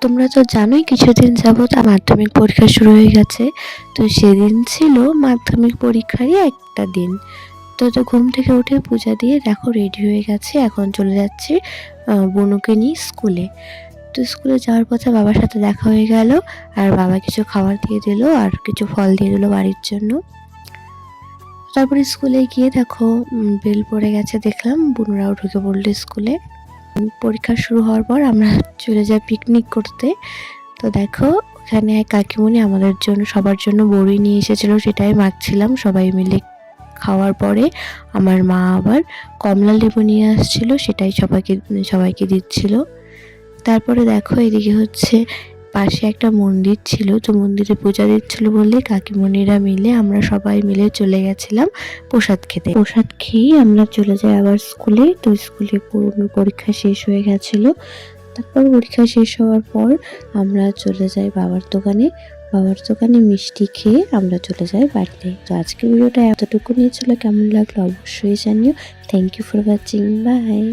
তোমরা তো জানোই কিছুদিন যাবত মাধ্যমিক পরীক্ষা শুরু হয়ে গেছে। তো সেদিন ছিল মাধ্যমিক পরীক্ষারই একটা দিন। তো ঘুম থেকে উঠে পূজা দিয়ে দেখো রেডি হয়ে গেছে, এখন চলে যাচ্ছি বনুকে নিয়ে স্কুলে। তো স্কুলে যাওয়ার পথে বাবার সাথে দেখা হয়ে গেল, আর বাবা কিছু খাবার দিয়ে দিল আর কিছু ফল দিয়ে দিল বাড়ির জন্য। তারপরে স্কুলে গিয়ে দেখো বেল পড়ে গেছে, দেখলাম বুনুরাও ঢুকে পড়লো স্কুলে। পরীক্ষা শুরু হওয়ার পর আমরা চলে যাই পিকনিক করতে। তো দেখো ওখানে কাকিমুনি আমাদের জন্য সবার জন্য বড়ি নিয়ে এসেছিলো, সেটাই মাখছিলাম সবাই মিলে। খাওয়ার পরে আমার মা আবার কমলা লেবু নিয়ে আসছিল, সেটাই সবাইকে দিচ্ছিল। তারপরে দেখো এদিকে হচ্ছে পাশে একটা মন্দির ছিল, তো মন্দিরে পূজা দিচ্ছিল বলে কাকিমুনিরা মিলে আমরা সবাই মিলে চলে গেছিলাম প্রসাদ খেতে। প্রসাদ খেয়ে আমরা চলে যাই আবার স্কুলে। তো স্কুলে পরীক্ষা শেষ হয়ে গেছিলো। তারপর পরীক্ষা শেষ হওয়ার পর আমরা চলে যাই বাবার দোকানে মিষ্টি খেয়ে আমরা চলে যাই বাড়িতে। তো আজকের ভিডিওটা এতটুকু নিয়ে ছিল, কেমন লাগলো অবশ্যই জানিও। Thank you for watching, by.